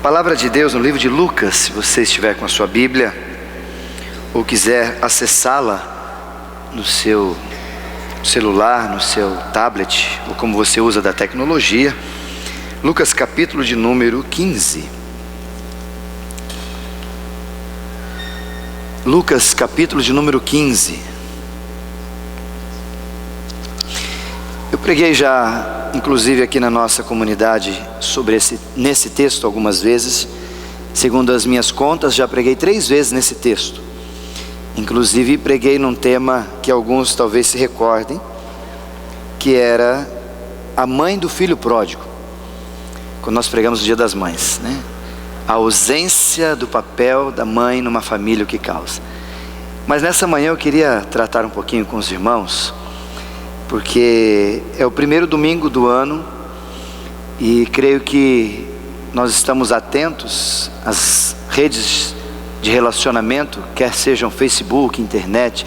Palavra de Deus no livro de Lucas, se você estiver com a sua Bíblia ou quiser acessá-la no seu celular, no seu tablet, ou como você usa da tecnologia. Lucas capítulo de número 15. Lucas capítulo de número 15. Eu preguei já, inclusive aqui na nossa comunidade, nesse texto algumas vezes. Segundo as minhas contas, já preguei 3 vezes nesse texto. Inclusive preguei num tema que alguns talvez se recordem, que era a mãe do filho pródigo, quando nós pregamos o Dia das Mães, né? A ausência do papel da mãe numa família, o que causa. Mas nessa manhã eu queria tratar um pouquinho com os irmãos, porque é o primeiro domingo do ano e creio que nós estamos atentos às redes de relacionamento, quer sejam Facebook, internet,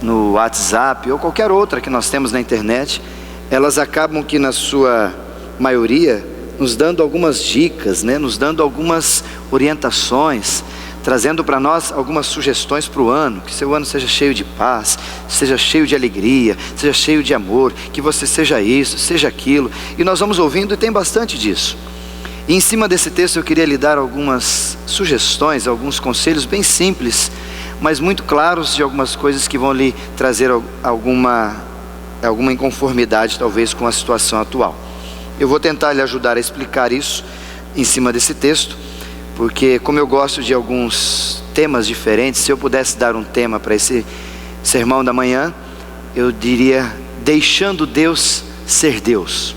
no WhatsApp ou qualquer outra que nós temos na internet. Elas acabam que na sua maioria nos dando algumas dicas, né? Nos dando algumas orientações, trazendo para nós algumas sugestões para o ano, que seu ano seja cheio de paz, seja cheio de alegria, seja cheio de amor, que você seja isso, seja aquilo, e nós vamos ouvindo e tem bastante disso. E em cima desse texto eu queria lhe dar algumas sugestões, alguns conselhos bem simples, mas muito claros, de algumas coisas que vão lhe trazer alguma inconformidade talvez com a situação atual. Eu vou tentar lhe ajudar a explicar isso em cima desse texto, porque como eu gosto de alguns temas diferentes, se eu pudesse dar um tema para esse sermão da manhã, eu diria: deixando Deus ser Deus.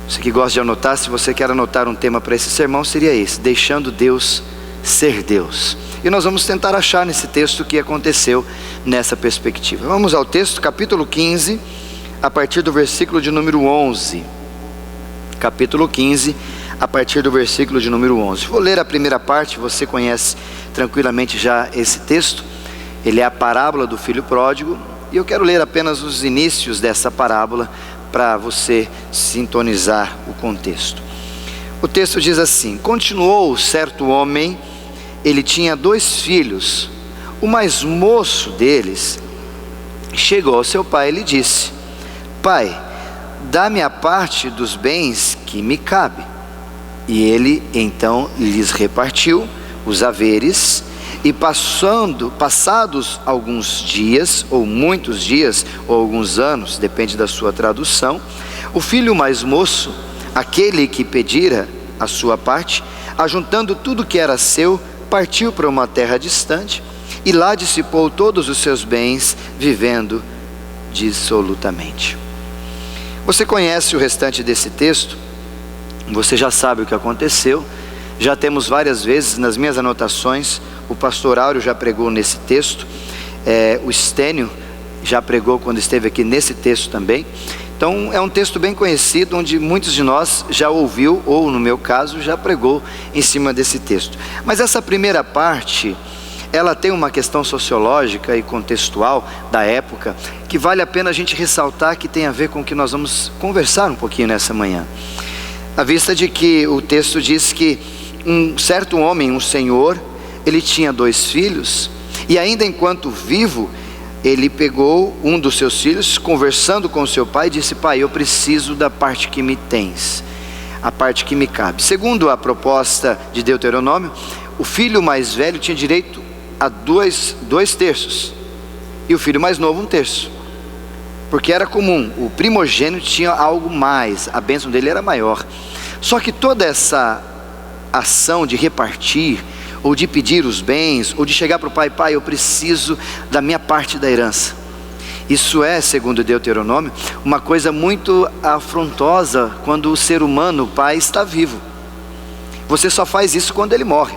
Você que gosta de anotar, se você quer anotar um tema para esse sermão, seria esse: deixando Deus ser Deus. E nós vamos tentar achar nesse texto o que aconteceu nessa perspectiva. Vamos ao texto, capítulo 15, a partir do versículo de número 11. Capítulo 15, a partir do versículo de número 11. Vou ler a primeira parte, você conhece tranquilamente já esse texto. Ele é a parábola do filho pródigo, e eu quero ler apenas os inícios dessa parábola para você sintonizar o contexto. O texto diz assim: continuou certo homem, ele tinha 2 filhos. O mais moço deles chegou ao seu pai e lhe disse: pai, dá-me a parte dos bens que me cabe. E ele então lhes repartiu os haveres. E passados alguns dias, ou muitos dias, ou alguns anos, depende da sua tradução, o filho mais moço, aquele que pedira a sua parte, ajuntando tudo que era seu, partiu para uma terra distante, e lá dissipou todos os seus bens, vivendo dissolutamente. Você conhece o restante desse texto, você já sabe o que aconteceu. Já temos várias vezes nas minhas anotações, o pastor Áureo já pregou nesse texto, o Estênio já pregou quando esteve aqui nesse texto também. Então é um texto bem conhecido, onde muitos de nós já ouviu, ou no meu caso, já pregou em cima desse texto. Mas essa primeira parte, ela tem uma questão sociológica e contextual da época, que vale a pena a gente ressaltar, que tem a ver com o que nós vamos conversar um pouquinho nessa manhã. À vista de que o texto diz que um certo homem, um senhor, ele tinha 2 filhos, e ainda enquanto vivo, ele pegou um dos seus filhos, conversando com o seu pai, e disse: pai, eu preciso da parte que me tens, a parte que me cabe. Segundo a proposta de Deuteronômio, o filho mais velho tinha direito a 2 terços, e o filho mais novo 1/3, porque era comum, o primogênito tinha algo mais, a bênção dele era maior. Só que toda essa ação de repartir, ou de pedir os bens, ou de chegar para o pai: pai, eu preciso da minha parte da herança, isso é, segundo Deuteronômio, uma coisa muito afrontosa quando o ser humano, o pai, está vivo. Você só faz isso quando ele morre.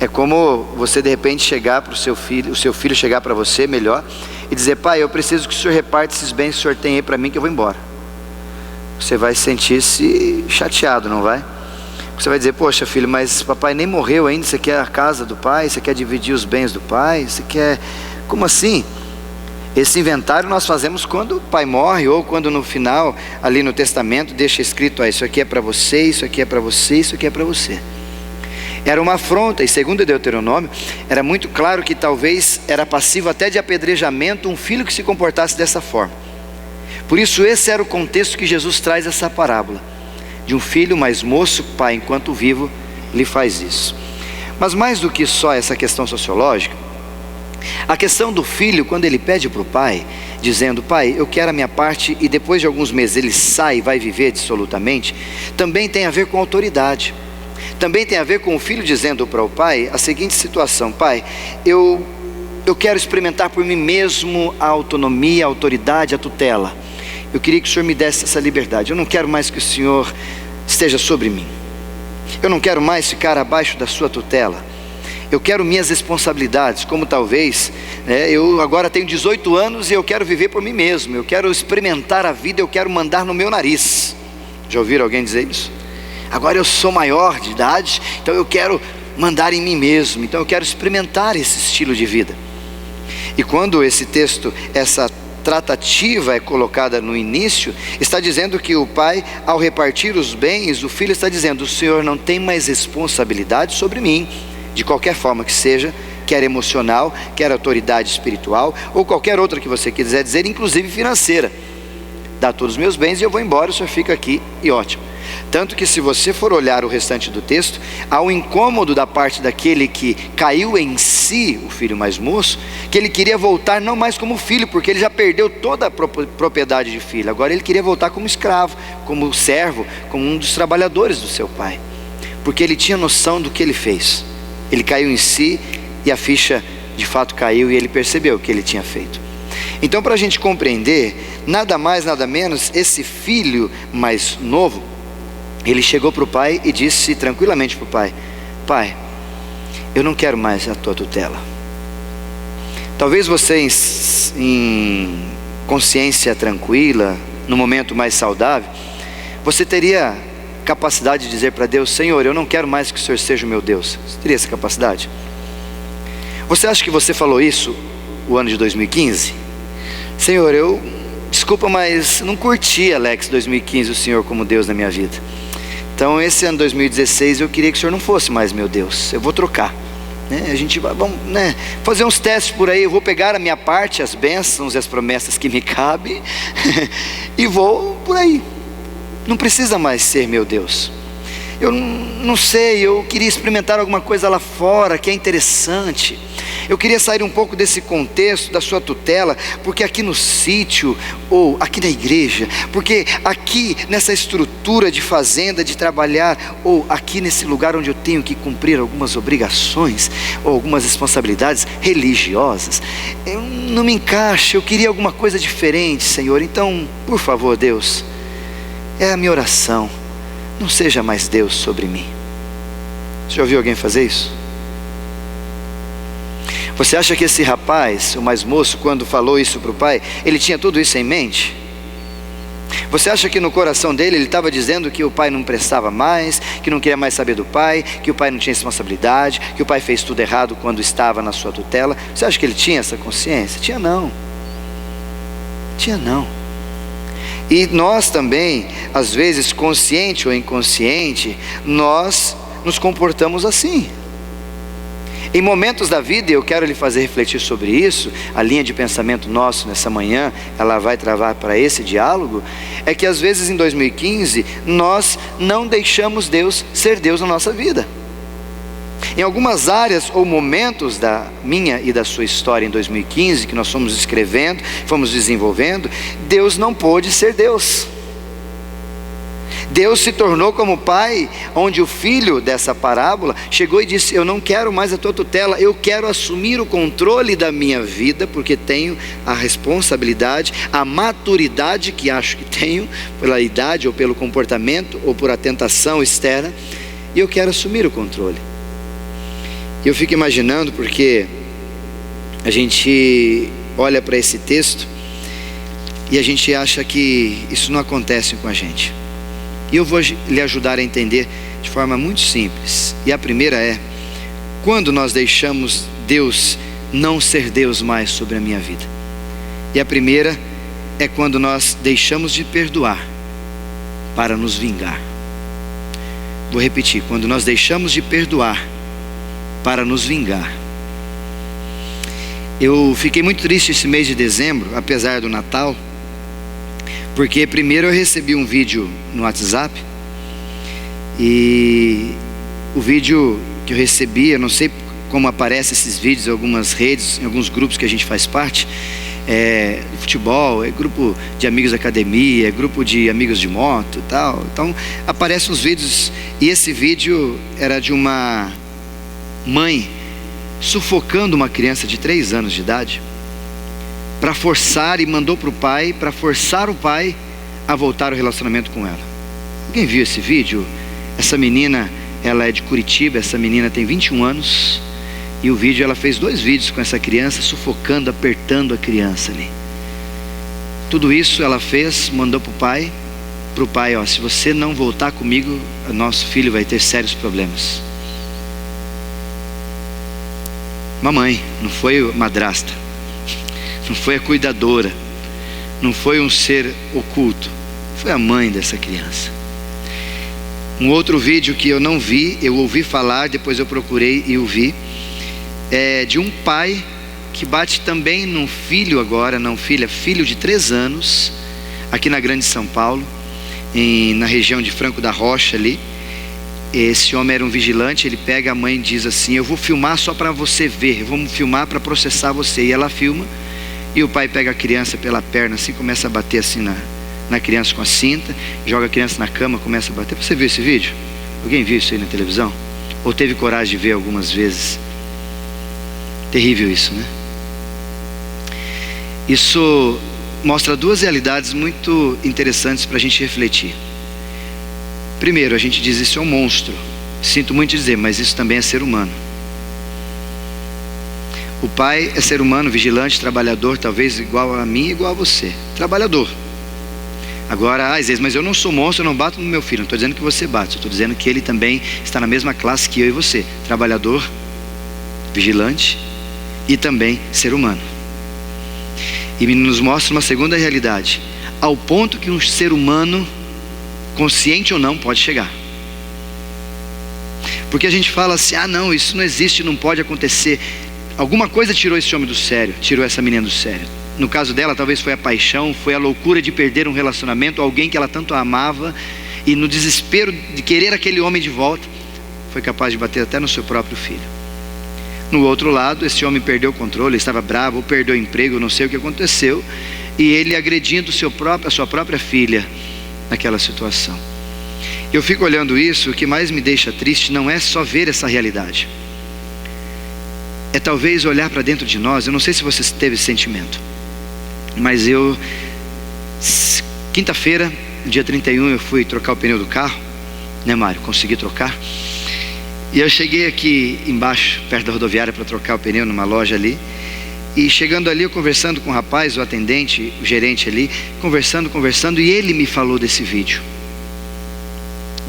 É como você de repente chegar para o seu filho chegar para você, melhor, e dizer: pai, eu preciso que o senhor reparta esses bens que o senhor tem aí para mim, que eu vou embora. Você vai sentir-se chateado, não vai? Você vai dizer: poxa filho, mas papai nem morreu ainda, você quer a casa do pai, você quer dividir os bens do pai, você quer... como assim? Esse inventário nós fazemos quando o pai morre, ou quando no final, ali no testamento, deixa escrito: isso aqui é para você, isso aqui é para você, isso aqui é para você. Era uma afronta, e segundo Deuteronômio, era muito claro que talvez era passivo até de apedrejamento um filho que se comportasse dessa forma. Por isso esse era o contexto que Jesus traz essa parábola, de um filho mais moço, pai enquanto vivo lhe faz isso. Mas mais do que só essa questão sociológica, a questão do filho, quando ele pede para o pai, dizendo: pai, eu quero a minha parte, e depois de alguns meses ele sai e vai viver dissolutamente, também tem a ver com autoridade. Também tem a ver com o filho dizendo para o pai a seguinte situação: pai, eu quero experimentar por mim mesmo a autonomia, a autoridade, a tutela. Eu queria que o Senhor me desse essa liberdade. Eu não quero mais que o Senhor esteja sobre mim. Eu não quero mais ficar abaixo da sua tutela. Eu quero minhas responsabilidades, como talvez, eu agora tenho 18 anos e eu quero viver por mim mesmo. Eu quero experimentar a vida, eu quero mandar no meu nariz. Já ouviram alguém dizer isso? Agora eu sou maior de idade, então eu quero mandar em mim mesmo. Então eu quero experimentar esse estilo de vida. E quando esse texto, essa tratativa é colocada no início, está dizendo que o pai, ao repartir os bens, o filho está dizendo: o Senhor não tem mais responsabilidade sobre mim, de qualquer forma que seja, quer emocional, quer autoridade espiritual, ou qualquer outra que você quiser dizer, inclusive financeira. Dá todos os meus bens e eu vou embora, o Senhor fica aqui e ótimo. Tanto que se você for olhar o restante do texto, há um incômodo da parte daquele que caiu em si, o filho mais moço, que ele queria voltar não mais como filho, porque ele já perdeu toda a propriedade de filho. Agora ele queria voltar como escravo, como servo, como um dos trabalhadores do seu pai, porque ele tinha noção do que ele fez. Ele caiu em si e a ficha de fato caiu e ele percebeu o que ele tinha feito. Então, para a gente compreender, nada mais, nada menos, esse filho mais novo, ele chegou para o pai e disse tranquilamente para o pai: pai, eu não quero mais a tua tutela. Talvez você em consciência tranquila, no momento mais saudável, você teria capacidade de dizer para Deus: Senhor, eu não quero mais que o Senhor seja o meu Deus. Você teria essa capacidade? Você acha que você falou isso o ano de 2015? Senhor, desculpa, mas não curti, Alex, 2015, o Senhor como Deus na minha vida. Então esse ano 2016 eu queria que o Senhor não fosse mais meu Deus. Eu vou trocar, A gente vai, vamos, fazer uns testes por aí. Eu vou pegar a minha parte, as bênçãos e as promessas que me cabem e vou por aí. Não precisa mais ser meu Deus. Eu não sei, eu queria experimentar alguma coisa lá fora que é interessante. Eu queria sair um pouco desse contexto da sua tutela, porque aqui no sítio, ou aqui na igreja, porque aqui nessa estrutura de fazenda, de trabalhar, ou aqui nesse lugar onde eu tenho que cumprir algumas obrigações, ou algumas responsabilidades religiosas, eu não me encaixo, eu queria alguma coisa diferente, Senhor. Então, por favor, Deus, é a minha oração, não seja mais Deus sobre mim. Você já ouviu alguém fazer isso? Você acha que esse rapaz, o mais moço, quando falou isso para o pai, ele tinha tudo isso em mente? Você acha que no coração dele ele estava dizendo que o pai não prestava mais, que não queria mais saber do pai, que o pai não tinha responsabilidade, que o pai fez tudo errado quando estava na sua tutela? Você acha que ele tinha essa consciência? Tinha não. Tinha não. E nós também, às vezes, consciente ou inconsciente, nós nos comportamos assim. Em momentos da vida, eu quero lhe fazer refletir sobre isso, a linha de pensamento nosso nessa manhã, ela vai travar para esse diálogo, é que às vezes em 2015, nós não deixamos Deus ser Deus na nossa vida. Em algumas áreas ou momentos da minha e da sua história em 2015, que nós fomos escrevendo, fomos desenvolvendo, Deus não pôde ser Deus. Deus se tornou como pai, onde o filho dessa parábola chegou e disse: eu não quero mais a tua tutela, eu quero assumir o controle da minha vida, porque tenho a responsabilidade, a maturidade que acho que tenho, pela idade ou pelo comportamento ou por a tentação externa, e eu quero assumir o controle. Eu fico imaginando, porque a gente olha para esse texto e a gente acha que isso não acontece com a gente. E eu vou lhe ajudar a entender de forma muito simples. E a primeira é: quando nós deixamos Deus não ser Deus mais sobre a minha vida? E a primeira é quando nós deixamos de perdoar para nos vingar. Vou repetir: quando nós deixamos de perdoar para nos vingar. Eu fiquei muito triste esse mês de dezembro, apesar do Natal, porque primeiro eu recebi um vídeo no WhatsApp, e o vídeo que eu recebi, eu não sei como aparecem esses vídeos em algumas redes, em alguns grupos que a gente faz parte, de futebol, é grupo de amigos da academia, é grupo de amigos de moto e tal. Então aparecem os vídeos, e esse vídeo era de uma mãe sufocando uma criança de 3 anos de idade, para forçar, e mandou para o pai, para forçar o pai a voltar ao relacionamento com ela. Alguém viu esse vídeo? Essa menina, ela é de Curitiba, essa menina tem 21 anos, e o vídeo, ela fez 2 vídeos com essa criança, sufocando, apertando a criança ali. Tudo isso ela fez, mandou para o pai, ó, se você não voltar comigo, nosso filho vai ter sérios problemas. Mamãe, não foi madrasta, não foi a cuidadora, não foi um ser oculto, foi a mãe dessa criança. Um outro vídeo que eu não vi, eu ouvi falar, depois eu procurei e o vi, é de um pai que bate também num filho agora, não filha, filho de 3 anos, aqui na Grande São Paulo, na região de Franco da Rocha ali. Esse homem era um vigilante, ele pega a mãe e diz assim: eu vou filmar só para você ver, vamos filmar para processar você. E ela filma, e o pai pega a criança pela perna assim, começa a bater assim na criança com a cinta, joga a criança na cama, começa a bater. Você viu esse vídeo? Alguém viu isso aí na televisão? Ou teve coragem de ver algumas vezes? Terrível isso, né? Isso mostra 2 realidades muito interessantes para a gente refletir. Primeiro, a gente diz: isso é um monstro. Sinto muito dizer, mas isso também é ser humano. O pai é ser humano, vigilante, trabalhador, talvez igual a mim, igual a você, trabalhador. Agora, às vezes, mas eu não sou monstro, eu não bato no meu filho. Não estou dizendo que você bate, eu estou dizendo que ele também está na mesma classe que eu e você, trabalhador, vigilante e também ser humano. E nos mostra uma segunda realidade, ao ponto que um ser humano, consciente ou não, pode chegar. Porque a gente fala assim: ah não, isso não existe, não pode acontecer. Alguma coisa tirou esse homem do sério, tirou essa menina do sério. No caso dela, talvez foi a paixão, foi a loucura de perder um relacionamento, alguém que ela tanto amava, e no desespero de querer aquele homem de volta, foi capaz de bater até no seu próprio filho. No outro lado, esse homem perdeu o controle, ele estava bravo, ou perdeu o emprego, não sei o que aconteceu, e ele agredindo a sua própria filha naquela situação. Eu fico olhando isso, o que mais me deixa triste não é só ver essa realidade, é talvez olhar para dentro de nós. Eu não sei se você teve esse sentimento, mas eu, quinta-feira, dia 31, eu fui trocar o pneu do carro, né, Mário? Consegui trocar, e eu cheguei aqui embaixo, perto da rodoviária, para trocar o pneu numa loja ali. E chegando ali, eu conversando com o rapaz, o atendente, o gerente ali, conversando, e ele me falou desse vídeo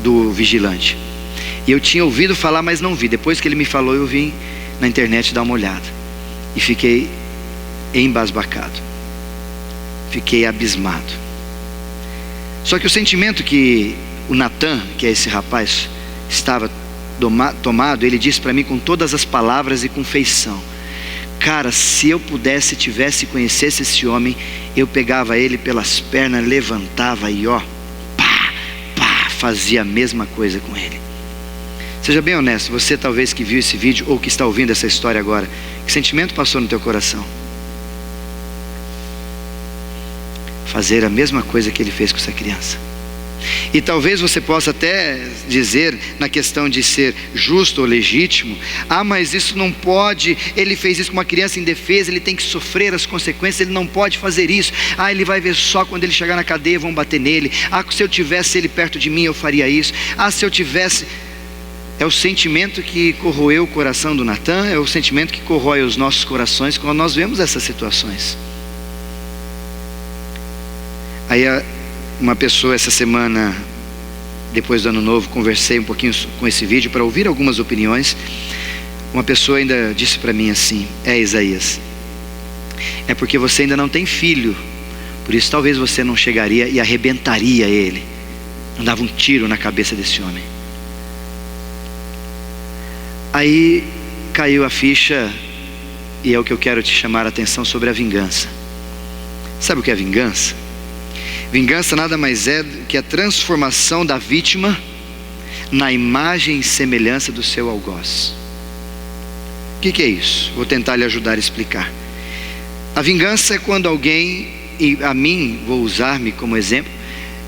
do vigilante. E eu tinha ouvido falar, mas não vi. Depois que ele me falou, eu vim na internet dar uma olhada, e fiquei embasbacado, fiquei abismado. Só que o sentimento que o Natan, que é esse rapaz, estava tomado, ele disse para mim com todas as palavras e com feição: cara, se eu pudesse, conhecesse esse homem, eu pegava ele pelas pernas, levantava e fazia a mesma coisa com ele. Seja bem honesto, você talvez que viu esse vídeo, ou que está ouvindo essa história agora, que sentimento passou no teu coração? Fazer a mesma coisa que ele fez com essa criança. E talvez você possa até dizer, na questão de ser justo ou legítimo: ah, mas isso não pode, ele fez isso com uma criança indefesa, ele tem que sofrer as consequências, ele não pode fazer isso. Ah, ele vai ver só quando ele chegar na cadeia, vão bater nele. Ah, se eu tivesse ele perto de mim, eu faria isso. Ah, se eu tivesse... É o sentimento que corroeu o coração do Natan, é o sentimento que corrói os nossos corações quando nós vemos essas situações. Aí uma pessoa essa semana, depois do ano novo, conversei um pouquinho com esse vídeo para ouvir algumas opiniões. Uma pessoa ainda disse para mim assim: Isaías, é porque você ainda não tem filho. Por isso talvez você não chegaria e arrebentaria ele, não dava um tiro na cabeça desse homem. Aí caiu a ficha, e é o que eu quero te chamar a atenção sobre a vingança. Sabe o que é vingança? Vingança nada mais é do que a transformação da vítima na imagem e semelhança do seu algoz. O que é isso? Vou tentar lhe ajudar a explicar. A vingança é quando alguém, e a mim, vou usar-me como exemplo,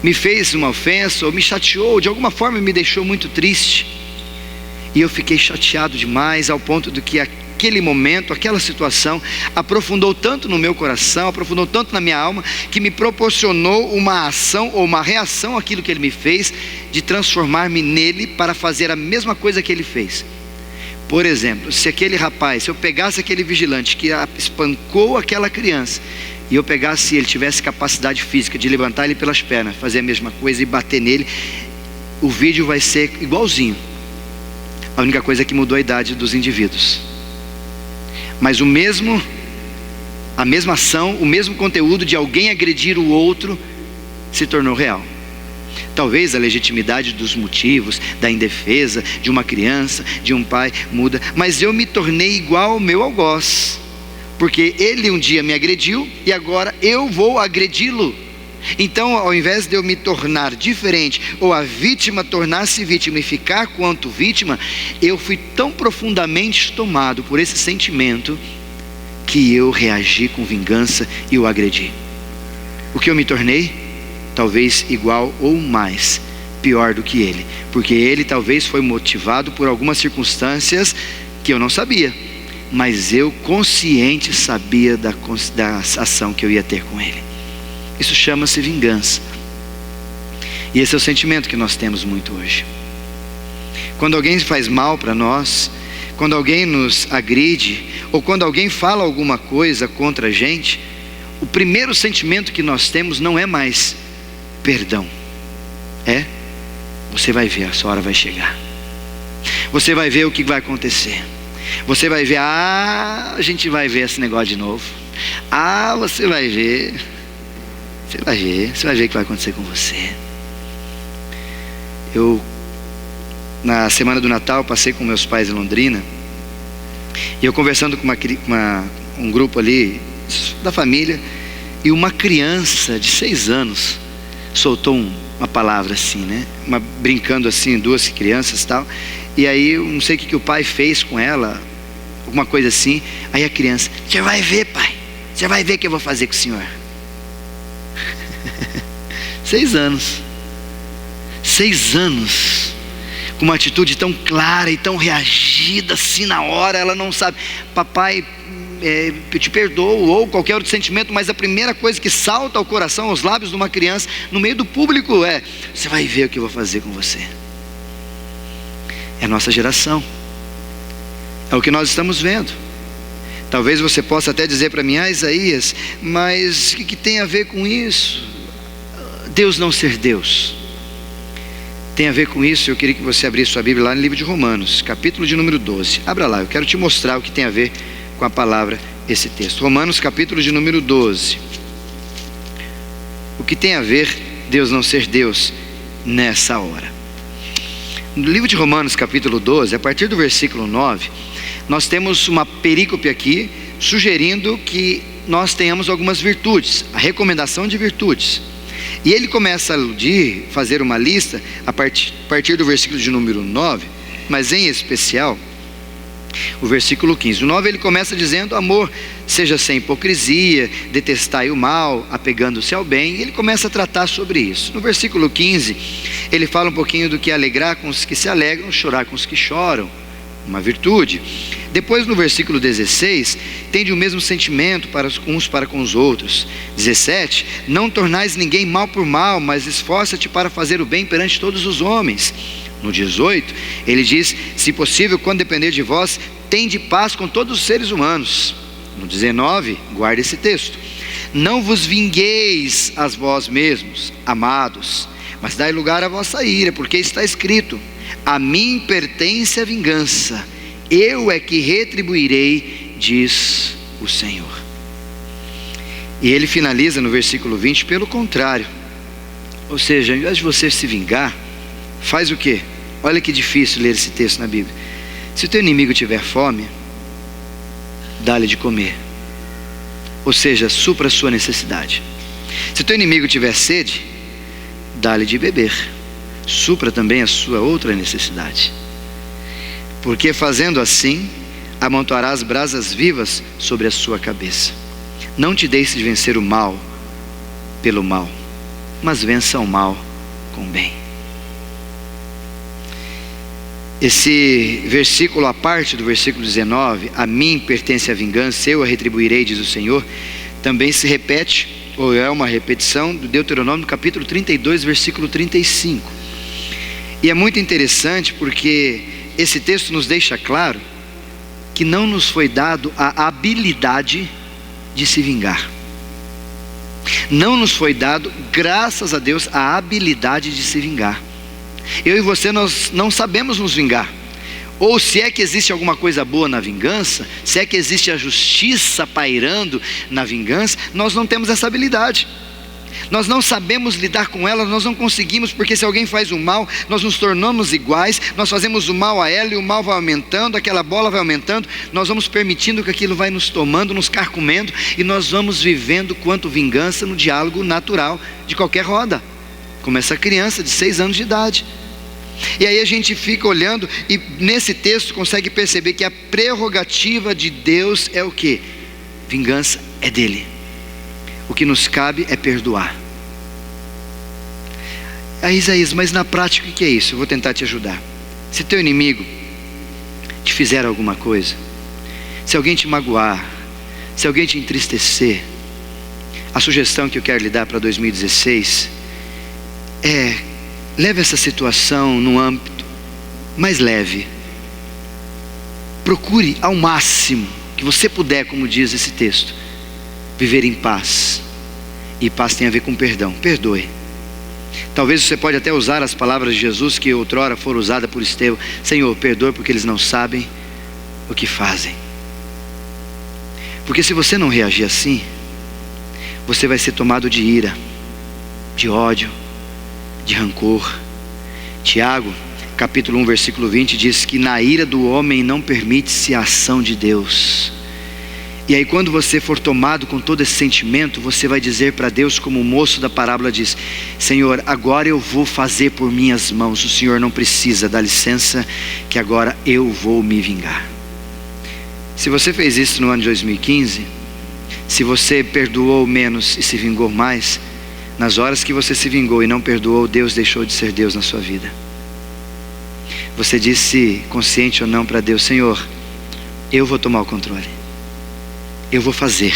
me fez uma ofensa, ou me chateou, de alguma forma me deixou muito triste, e eu fiquei chateado demais, ao ponto de que aquele momento, aquela situação, aprofundou tanto no meu coração, aprofundou tanto na minha alma, que me proporcionou uma ação, ou uma reação àquilo que ele me fez, de transformar-me nele, para fazer a mesma coisa que ele fez. Por exemplo, se aquele rapaz, se eu pegasse aquele vigilante que espancou aquela criança, e eu pegasse, ele tivesse capacidade física de levantar ele pelas pernas, fazer a mesma coisa e bater nele, o vídeo vai ser igualzinho. A única coisa é que mudou a idade dos indivíduos, mas a mesma ação, o mesmo conteúdo de alguém agredir o outro se tornou real. Talvez a legitimidade dos motivos, da indefesa de uma criança, de um pai, muda, mas eu me tornei igual ao meu algoz, porque ele um dia me agrediu e agora eu vou agredi-lo. Então, ao invés de eu me tornar diferente, ou a vítima tornar-se vítima e ficar quanto vítima, eu fui tão profundamente tomado por esse sentimento, que eu reagi com vingança e o agredi. O que eu me tornei? Talvez igual ou mais, pior do que ele, porque ele talvez foi motivado por algumas circunstâncias que eu não sabia, mas eu consciente sabia da ação que eu ia ter com ele. Isso chama-se vingança, e esse é o sentimento que nós temos muito hoje. Quando alguém faz mal para nós, quando alguém nos agride, ou quando alguém fala alguma coisa contra a gente, o primeiro sentimento que nós temos não é mais perdão, você vai ver, a sua hora vai chegar, você vai ver o que vai acontecer, você vai ver, a gente vai ver esse negócio de novo, você vai ver o que vai acontecer com você. Eu, na semana do Natal, passei com meus pais em Londrina, e eu conversando com um grupo ali da família, e uma criança de 6 anos soltou uma palavra assim, né? Brincando assim, 2 crianças e tal, e aí eu não sei o que o pai fez com ela, alguma coisa assim. Aí a criança: você vai ver, pai, você vai ver o que eu vou fazer com o senhor. 6 anos, 6 anos, com uma atitude tão clara e tão reagida assim na hora. Ela não sabe, papai, eu te perdoo, ou qualquer outro sentimento, mas a primeira coisa que salta ao coração, aos lábios de uma criança, no meio do público, é: você vai ver o que eu vou fazer com você. É a nossa geração, é o que nós estamos vendo. Talvez você possa até dizer para mim: Isaías, mas o que tem a ver com isso? Deus não ser Deus. Tem a ver com isso. Eu queria que você abrisse sua Bíblia lá no livro de Romanos, capítulo de número 12. Abra lá, eu quero te mostrar o que tem a ver com a palavra, esse texto. Romanos, capítulo de número 12. O que tem a ver Deus não ser Deus nessa hora? No livro de Romanos, capítulo 12, a partir do versículo 9, nós temos uma perícope aqui, sugerindo que nós tenhamos algumas virtudes, a recomendação de virtudes. E ele começa a aludir, fazer uma lista, a partir do versículo de número 9, mas em especial o versículo 15. O 9 ele começa dizendo: amor seja sem hipocrisia, detestai o mal, apegando-se ao bem. E ele começa a tratar sobre isso. No versículo 15 ele fala um pouquinho do que alegrar com os que se alegram, chorar com os que choram, uma virtude. Depois, no versículo 16, tende o mesmo sentimento uns para com os outros. 17, não tornais ninguém mal por mal, mas esforça-te para fazer o bem perante todos os homens. No 18, ele diz: se possível, quando depender de vós, tende paz com todos os seres humanos. No 19, guarde esse texto: não vos vingueis a vós mesmos, amados, mas dai lugar à vossa ira, porque está escrito: a mim pertence a vingança, eu é que retribuirei, diz o Senhor. E ele finaliza no versículo 20, pelo contrário. Ou seja, ao invés de você se vingar, faz o quê? Olha que difícil ler esse texto na Bíblia. Se o teu inimigo tiver fome, dá-lhe de comer. Ou seja, supra a sua necessidade. Se o teu inimigo tiver sede, dá-lhe de beber. Supra também a sua outra necessidade. Porque fazendo assim, amontoarás brasas vivas sobre a sua cabeça. Não te deixes de vencer o mal pelo mal, mas vença o mal com o bem. Esse versículo, a parte do versículo 19, a mim pertence a vingança, eu a retribuirei, diz o Senhor, também se repete, ou é uma repetição do Deuteronômio capítulo 32, versículo 35. E é muito interessante porque esse texto nos deixa claro que não nos foi dado a habilidade de se vingar. Não nos foi dado, graças a Deus, a habilidade de se vingar. Eu e você, nós não sabemos nos vingar. Ou se é que existe alguma coisa boa na vingança, se é que existe a justiça pairando na vingança, nós não temos essa habilidade. Nós não sabemos lidar com ela, nós não conseguimos, porque se alguém faz o mal, nós nos tornamos iguais, nós fazemos o mal a ela e o mal vai aumentando, aquela bola vai aumentando, nós vamos permitindo que aquilo vai nos tomando, nos carcomendo, e nós vamos vivendo quanto vingança no diálogo natural de qualquer roda, como essa criança de 6 anos de idade. E aí a gente fica olhando e nesse texto consegue perceber que a prerrogativa de Deus é o quê? Vingança é dele. O que nos cabe é perdoar. Aí Isaías, mas na prática o que é isso? Eu vou tentar te ajudar. Se teu inimigo te fizer alguma coisa, se alguém te magoar, se alguém te entristecer, a sugestão que eu quero lhe dar para 2016 é: leve essa situação num âmbito mais leve. Procure ao máximo que você puder, como diz esse texto, viver em paz. E paz tem a ver com perdão. Perdoe. Talvez você pode até usar as palavras de Jesus que outrora foram usadas por Estevão: Senhor, perdoe porque eles não sabem o que fazem. Porque se você não reagir assim, você vai ser tomado de ira, de ódio, de rancor. Tiago, capítulo 1, versículo 20, diz que na ira do homem não permite-se a ação de Deus. E aí quando você for tomado com todo esse sentimento, você vai dizer para Deus, como o moço da parábola diz: Senhor, agora eu vou fazer por minhas mãos, o Senhor não precisa, dá licença que agora eu vou me vingar. Se você fez isso no ano de 2015, se você perdoou menos e se vingou mais, nas horas que você se vingou e não perdoou, Deus deixou de ser Deus na sua vida. Você disse, consciente ou não, para Deus: Senhor, eu vou tomar o controle, eu vou fazer.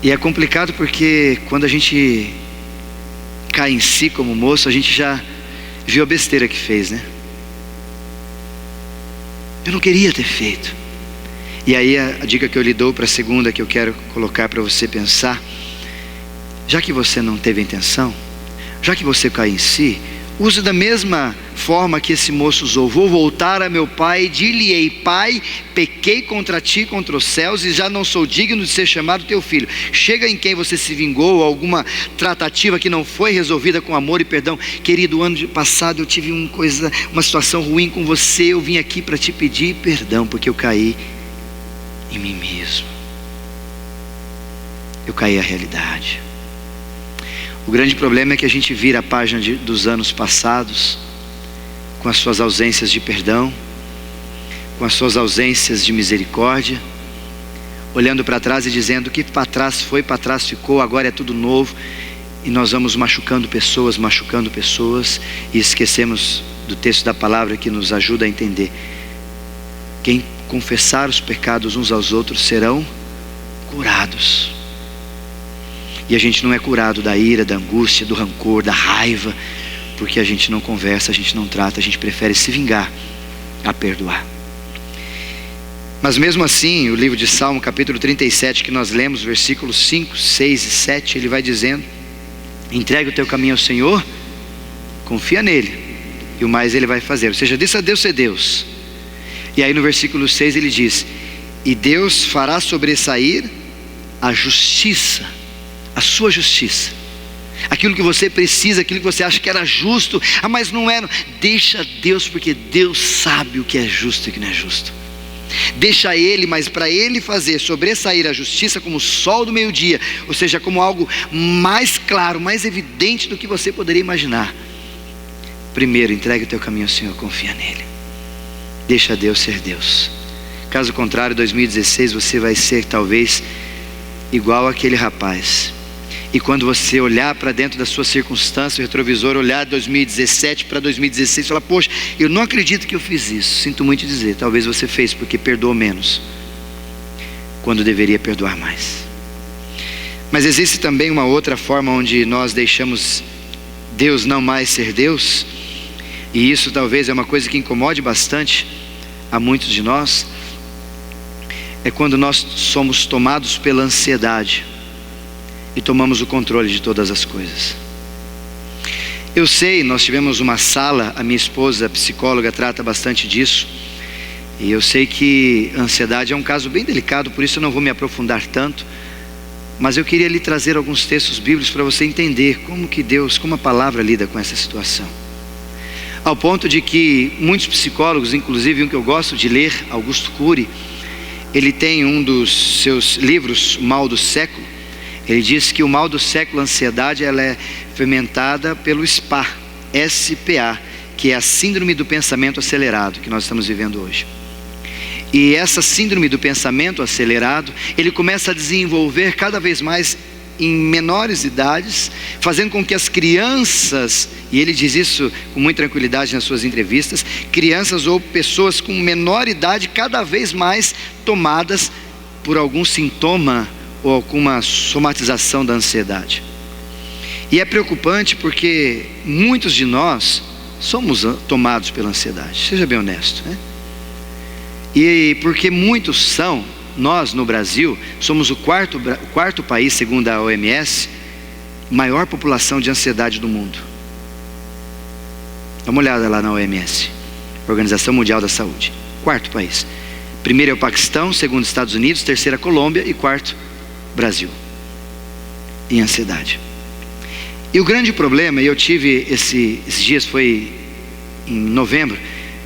E é complicado porque quando a gente cai em si como moço, a gente já viu a besteira que fez, né? Eu não queria ter feito. E aí a dica que eu lhe dou para a segunda, que eu quero colocar para você pensar: já que você não teve a intenção, já que você cai em si, use da mesma forma que esse moço usou: vou voltar a meu pai, dir-lhe-ei: Pai, pequei contra ti, contra os céus, e já não sou digno de ser chamado teu filho. Chega em quem você se vingou, alguma tratativa que não foi resolvida com amor e perdão. Querido, ano passado eu tive uma situação ruim com você, eu vim aqui para te pedir perdão, porque eu caí em mim mesmo, eu caí à realidade. O grande problema é que a gente vira a página dos anos passados, com as suas ausências de perdão, com as suas ausências de misericórdia, olhando para trás e dizendo: o que para trás foi, para trás ficou, agora é tudo novo. E nós vamos machucando pessoas, e esquecemos do texto da palavra que nos ajuda a entender: quem confessar os pecados uns aos outros serão curados. E a gente não é curado da ira, da angústia, do rancor, da raiva, porque a gente não conversa, a gente não trata, a gente prefere se vingar a perdoar. Mas mesmo assim, o livro de Salmo, capítulo 37, que nós lemos, versículos 5, 6 e 7, ele vai dizendo: entregue o teu caminho ao Senhor, confia nele, e o mais ele vai fazer. Ou seja, deixa Deus ser Deus. E aí no versículo 6 ele diz: e Deus fará sobressair a justiça, a sua justiça, aquilo que você precisa, aquilo que você acha que era justo, mas não era. Deixa Deus, porque Deus sabe o que é justo e o que não é justo. Deixa Ele, mas para Ele fazer sobressair a justiça como o sol do meio-dia, ou seja, como algo mais claro, mais evidente do que você poderia imaginar, primeiro entregue o teu caminho ao Senhor, confia nele, deixa Deus ser Deus. Caso contrário, 2016 você vai ser talvez igual aquele rapaz. E quando você olhar para dentro da sua circunstância, o retrovisor, olhar de 2017 para 2016, falar: poxa, eu não acredito que eu fiz isso. Sinto muito dizer, talvez você fez porque perdoou menos, quando deveria perdoar mais. Mas existe também uma outra forma onde nós deixamos Deus não mais ser Deus, e isso talvez é uma coisa que incomode bastante a muitos de nós. É quando nós somos tomados pela ansiedade e tomamos o controle de todas as coisas. Eu sei, nós tivemos uma sala, a minha esposa, psicóloga, trata bastante disso, e eu sei que a ansiedade é um caso bem delicado, por isso eu não vou me aprofundar tanto, mas eu queria lhe trazer alguns textos bíblicos para você entender como que Deus, como a palavra lida com essa situação. Ao ponto de que muitos psicólogos, inclusive um que eu gosto de ler, Augusto Cury, ele tem um dos seus livros, Mal do Século. Ele diz que o mal do século, a ansiedade, ela é fermentada pelo SPA, S-P-A, que é a síndrome do pensamento acelerado, que nós estamos vivendo hoje. E essa síndrome do pensamento acelerado, ele começa a desenvolver cada vez mais em menores idades, fazendo com que as crianças, e ele diz isso com muita tranquilidade nas suas entrevistas, crianças ou pessoas com menor idade cada vez mais tomadas por algum sintoma ou alguma somatização da ansiedade. E é preocupante porque muitos de nós somos tomados pela ansiedade, seja bem honesto, né? E porque muitos são, nós no Brasil somos o quarto país, segundo a OMS, maior população de ansiedade do mundo. Dá uma olhada lá na OMS, Organização Mundial da Saúde. Quarto país. Primeiro é o Paquistão, segundo Estados Unidos, terceiro a Colômbia e quarto Brasil, em ansiedade. E o grande problema, e eu tive esses dias, foi em novembro,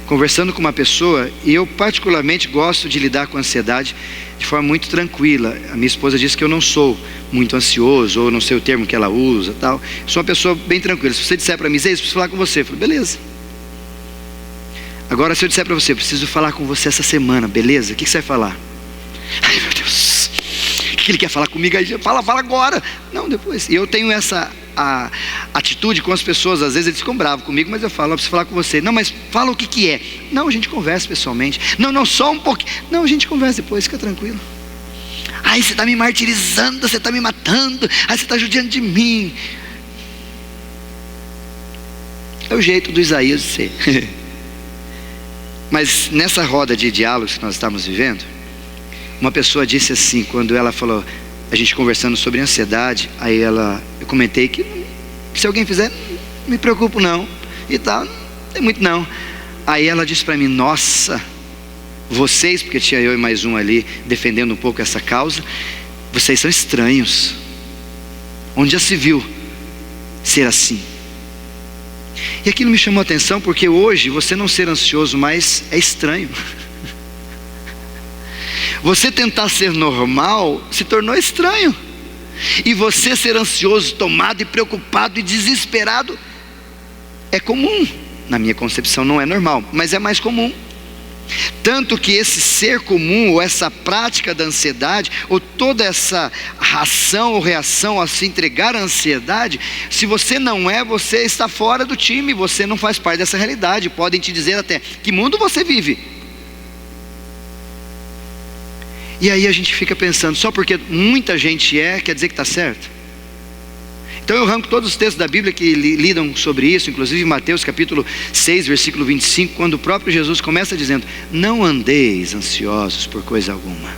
conversando com uma pessoa, e eu particularmente gosto de lidar com a ansiedade de forma muito tranquila. A minha esposa disse que eu não sou muito ansioso, ou não sei o termo que ela usa, tal. Sou uma pessoa bem tranquila. Se você disser para mim: Zé, preciso falar com você, eu falo: beleza. Agora, se eu disser para você: preciso falar com você essa semana, beleza? O que você vai falar? Ai, meu Deus, o que ele quer falar comigo? Aí fala agora. Não, depois. E eu tenho essa atitude com as pessoas. Às vezes eles ficam bravos comigo, mas eu falo: eu preciso falar com você. Não, mas fala o que é. Não, a gente conversa pessoalmente. Não, só um pouquinho. Não, a gente conversa depois, fica tranquilo. Ai, você está me martirizando, você está me matando, ai, você está judiando de mim. É o jeito do Isaías de ser. Mas nessa roda de diálogos que nós estamos vivendo, uma pessoa disse assim, quando ela falou, a gente conversando sobre ansiedade, aí eu comentei que se alguém fizer, não me preocupo não, e tal, não tem muito não. Aí ela disse para mim: nossa, vocês, porque tinha eu e mais um ali defendendo um pouco essa causa, vocês são estranhos. Onde já se viu ser assim? E aquilo me chamou a atenção, porque hoje você não ser ansioso mais é estranho. Você tentar ser normal se tornou estranho. E você ser ansioso, tomado e preocupado e desesperado é comum. Na minha concepção não é normal, mas é mais comum. Tanto que esse ser comum, ou essa prática da ansiedade, ou toda essa ação ou reação a se entregar à ansiedade, se você não é, você está fora do time, você não faz parte dessa realidade. Podem te dizer até: que mundo você vive? E aí a gente fica pensando, só porque muita gente quer dizer que está certo? Então eu arranco todos os textos da Bíblia que lidam sobre isso, inclusive Mateus capítulo 6, versículo 25, quando o próprio Jesus começa dizendo: não andeis ansiosos por coisa alguma.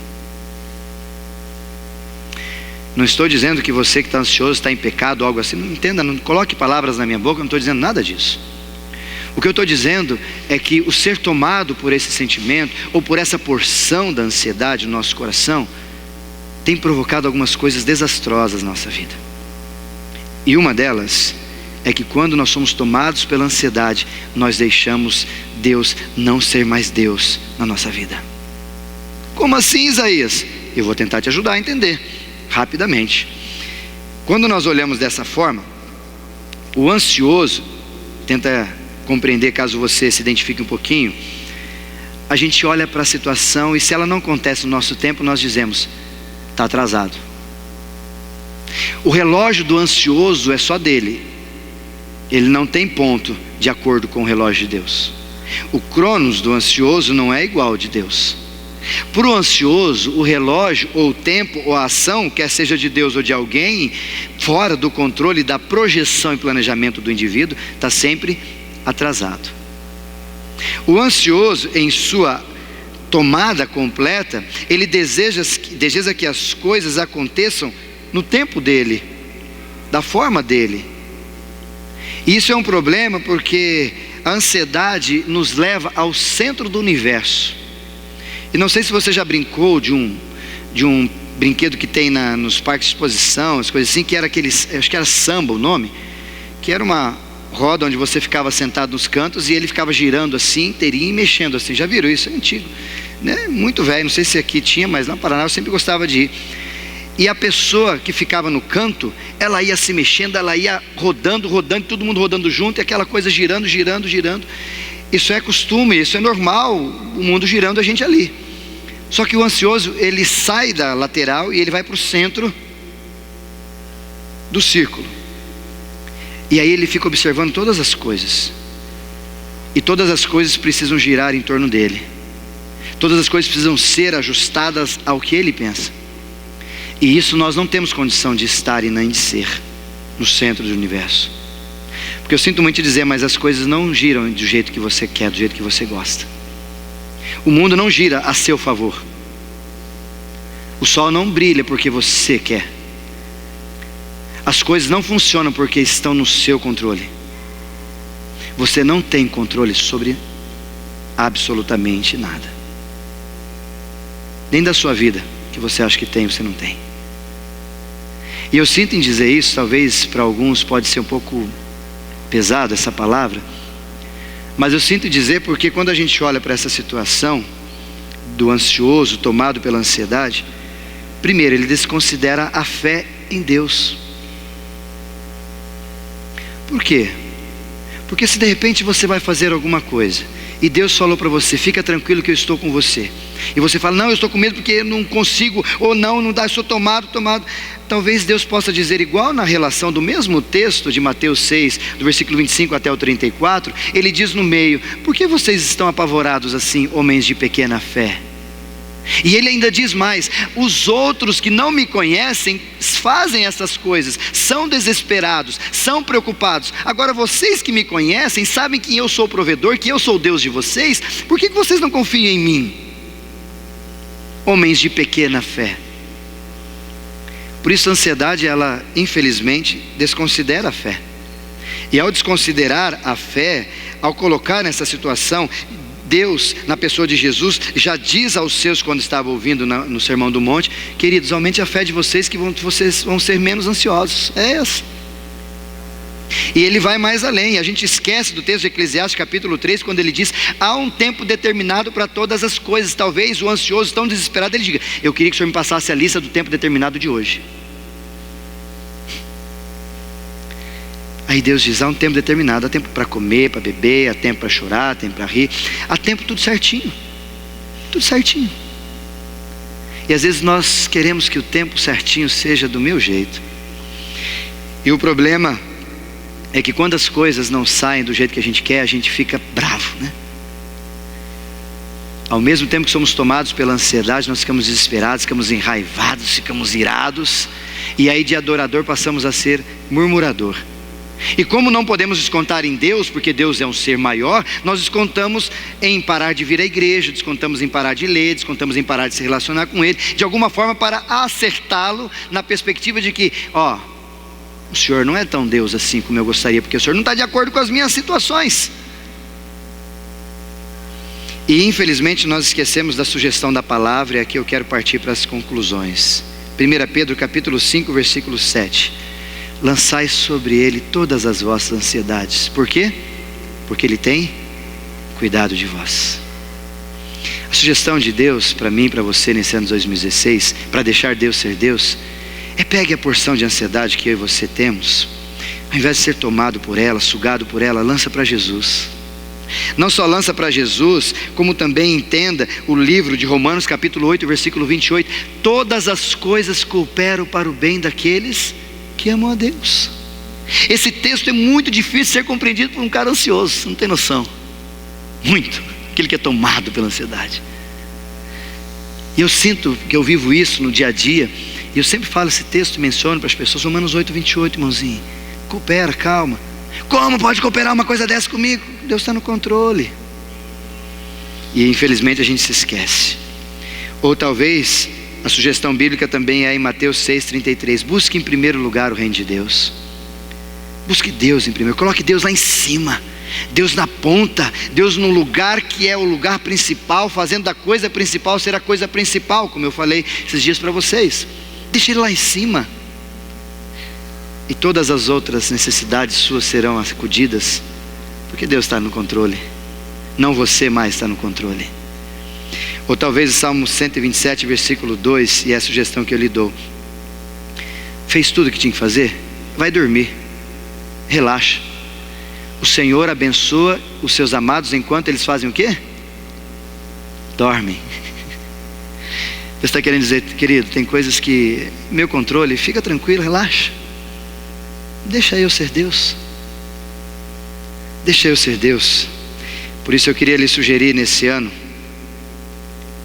Não estou dizendo que você que está ansioso está em pecado ou algo assim, não entenda, não coloque palavras na minha boca, eu não estou dizendo nada disso. O que eu estou dizendo é que o ser tomado por esse sentimento, ou por essa porção da ansiedade no nosso coração, tem provocado algumas coisas desastrosas na nossa vida. E uma delas é que quando nós somos tomados pela ansiedade, nós deixamos Deus não ser mais Deus na nossa vida. Como assim, Isaías? Eu vou tentar te ajudar a entender rapidamente. Quando nós olhamos dessa forma, o ansioso, tenta compreender caso você se identifique um pouquinho, a gente olha para a situação e se ela não acontece no nosso tempo, nós dizemos, está atrasado. O relógio do ansioso é só dele, ele não tem ponto de acordo com o relógio de Deus. O cronos do ansioso não é igual ao de Deus. Para o ansioso, o relógio, ou o tempo, ou a ação, quer seja de Deus ou de alguém, fora do controle da projeção e planejamento do indivíduo, está sempre atrasado. O ansioso, em sua tomada completa, ele deseja que as coisas aconteçam no tempo dele, da forma dele. E isso é um problema porque a ansiedade nos leva ao centro do universo. E não sei se você já brincou de um brinquedo que tem nos parques de exposição, as coisas assim, que era aqueles, acho que era samba o nome, que era uma roda onde você ficava sentado nos cantos e ele ficava girando assim, inteirinho e mexendo assim. Já viram isso? É antigo, né? Muito velho, não sei se aqui tinha, mas lá no Paraná eu sempre gostava de ir. E a pessoa que ficava no canto, ela ia se mexendo, ela ia rodando, todo mundo rodando junto, e aquela coisa girando. Isso é costume, isso é normal, o mundo girando a gente ali. Só que o ansioso, ele sai da lateral e ele vai para o centro do círculo. E aí ele fica observando todas as coisas. E todas as coisas precisam girar em torno dele. Todas as coisas precisam ser ajustadas ao que ele pensa. E isso nós não temos condição de estar e nem de ser no centro do universo. Porque eu sinto muito dizer, mas as coisas não giram do jeito que você quer, do jeito que você gosta. O mundo não gira a seu favor. O sol não brilha porque você quer. As coisas não funcionam porque estão no seu controle. Você não tem controle sobre absolutamente nada. Nem da sua vida, que você acha que tem, você não tem. E eu sinto em dizer isso, talvez para alguns pode ser um pouco pesado essa palavra, mas eu sinto dizer porque quando a gente olha para essa situação do ansioso tomado pela ansiedade, primeiro ele desconsidera a fé em Deus. Por quê? Porque se de repente você vai fazer alguma coisa e Deus falou para você, fica tranquilo que eu estou com você, e você fala, não, eu estou com medo porque eu não consigo, ou não dá, eu sou tomado, talvez Deus possa dizer, igual na relação do mesmo texto de Mateus 6, do versículo 25 até o 34, ele diz no meio, por que vocês estão apavorados assim, homens de pequena fé? E ele ainda diz mais, os outros que não me conhecem fazem essas coisas, são desesperados, são preocupados. Agora vocês que me conhecem, sabem que eu sou o provedor, que eu sou o Deus de vocês, por que vocês não confiam em mim? Homens de pequena fé. Por isso a ansiedade, ela infelizmente desconsidera a fé. E ao desconsiderar a fé, ao colocar nessa situação, Deus, na pessoa de Jesus, já diz aos seus quando estava ouvindo no Sermão do Monte, queridos, aumente a fé de vocês que vocês vão ser menos ansiosos. É essa. E ele vai mais além, a gente esquece do texto de Eclesiastes capítulo 3, quando ele diz, há um tempo determinado para todas as coisas. Talvez o ansioso tão desesperado, ele diga, eu queria que o Senhor me passasse a lista do tempo determinado de hoje. Aí Deus diz, há um tempo determinado, há tempo para comer, para beber, há tempo para chorar, há tempo para rir, há tempo tudo certinho, tudo certinho. E às vezes nós queremos que o tempo certinho seja do meu jeito. E o problema é que quando as coisas não saem do jeito que a gente quer, a gente fica bravo, né? Ao mesmo tempo que somos tomados pela ansiedade, nós ficamos desesperados, ficamos enraivados, ficamos irados, e aí de adorador passamos a ser murmurador. E como não podemos descontar em Deus, porque Deus é um ser maior, nós descontamos em parar de vir à igreja, descontamos em parar de ler, descontamos em parar de se relacionar com Ele, de alguma forma para acertá-lo na perspectiva de que, o Senhor não é tão Deus assim como eu gostaria, porque o Senhor não está de acordo com as minhas situações. E infelizmente nós esquecemos da sugestão da palavra, e aqui eu quero partir para as conclusões. 1 Pedro capítulo 5, versículo 7. Lançai sobre ele todas as vossas ansiedades. Por quê? Porque ele tem cuidado de vós. A sugestão de Deus para mim e para você nesse ano de 2016, para deixar Deus ser Deus, é pegue a porção de ansiedade que eu e você temos, ao invés de ser tomado por ela, sugado por ela, lança para Jesus. Não só lança para Jesus, como também entenda o livro de Romanos capítulo 8, versículo 28. Todas as coisas cooperam para o bem daqueles que amam a Deus. Esse texto é muito difícil de ser compreendido por um cara ansioso, você não tem noção. Muito, aquele que é tomado pela ansiedade. E eu sinto que eu vivo isso no dia a dia, e eu sempre falo esse texto, menciono para as pessoas, Romanos 8, 28, irmãozinho. Coopera, calma. Como pode cooperar uma coisa dessa comigo? Deus está no controle. E infelizmente a gente se esquece. Ou talvez a sugestão bíblica também é em Mateus 6,33. Busque em primeiro lugar o reino de Deus. Busque Deus em primeiro. Coloque Deus lá em cima, Deus na ponta, Deus no lugar que é o lugar principal, fazendo da coisa principal ser a coisa principal, como eu falei esses dias para vocês. Deixe Ele lá em cima, e todas as outras necessidades suas serão acudidas, porque Deus está no controle, não você mais está no controle. Ou talvez o Salmo 127, versículo 2, e é a sugestão que eu lhe dou. Fez tudo o que tinha que fazer? Vai dormir, relaxa. O Senhor abençoa os seus amados enquanto eles fazem o quê? Dormem. Deus está querendo dizer, querido, tem coisas que, meu controle, fica tranquilo, relaxa. Deixa eu ser Deus. Deixa eu ser Deus. Por isso eu queria lhe sugerir nesse ano,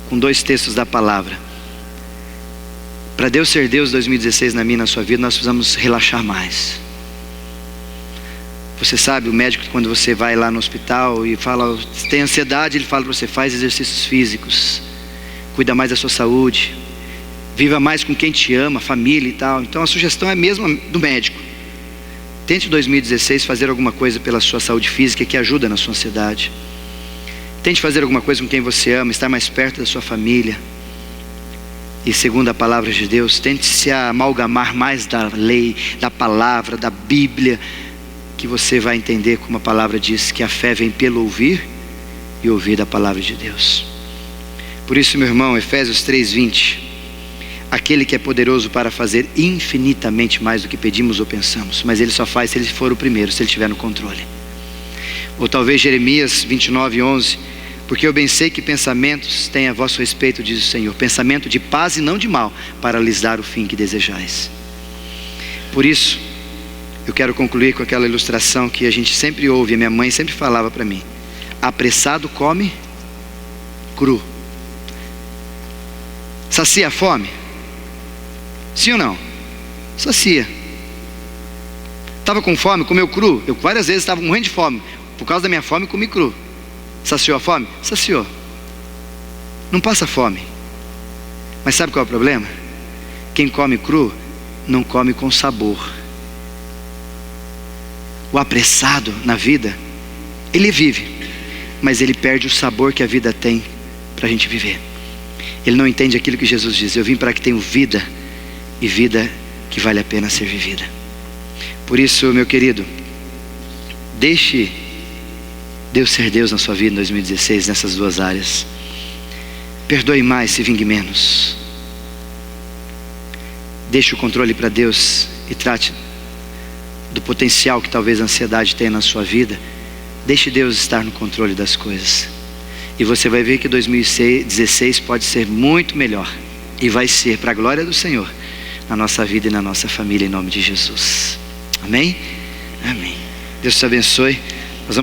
com 2 textos da palavra. Para Deus ser Deus 2016 na minha e na sua vida, nós precisamos relaxar mais. Você sabe, o médico, quando você vai lá no hospital e fala, tem ansiedade, ele fala para você, faz exercícios físicos, cuida mais da sua saúde, viva mais com quem te ama, família e tal. Então a sugestão é mesmo do médico. Tente em 2016 fazer alguma coisa pela sua saúde física que ajuda na sua ansiedade. Tente fazer alguma coisa com quem você ama, estar mais perto da sua família. E segundo a palavra de Deus, tente se amalgamar mais da lei, da palavra, da Bíblia, que você vai entender como a palavra diz, que a fé vem pelo ouvir e ouvir da palavra de Deus. Por isso, meu irmão, Efésios 3:20, aquele que é poderoso para fazer infinitamente mais do que pedimos ou pensamos, mas Ele só faz se Ele for o primeiro, se Ele estiver no controle. Ou talvez Jeremias 29:11, porque eu bem sei que pensamentos têm a vosso respeito, diz o Senhor, pensamento de paz e não de mal, para lhes dar o fim que desejais. Por isso, eu quero concluir com aquela ilustração que a gente sempre ouve, a minha mãe sempre falava para mim: apressado come cru. Sacia a fome? Sim ou não? Sacia. Estava com fome, comeu cru? Eu várias vezes estava morrendo de fome, por causa da minha fome comi cru. Saciou a fome? Saciou. Não passa fome. Mas sabe qual é o problema? Quem come cru não come com sabor. O apressado na vida, ele vive, mas ele perde o sabor que a vida tem para a gente viver. Ele não entende aquilo que Jesus diz: eu vim para que tenham vida, e vida que vale a pena ser vivida. Por isso, meu querido, deixe Deus ser Deus na sua vida em 2016, nessas 2 áreas. Perdoe mais, se vingue menos. Deixe o controle para Deus e trate do potencial que talvez a ansiedade tenha na sua vida. Deixe Deus estar no controle das coisas, e você vai ver que 2016 pode ser muito melhor, e vai ser para a glória do Senhor na nossa vida e na nossa família, em nome de Jesus. Amém? Amém. Deus te abençoe.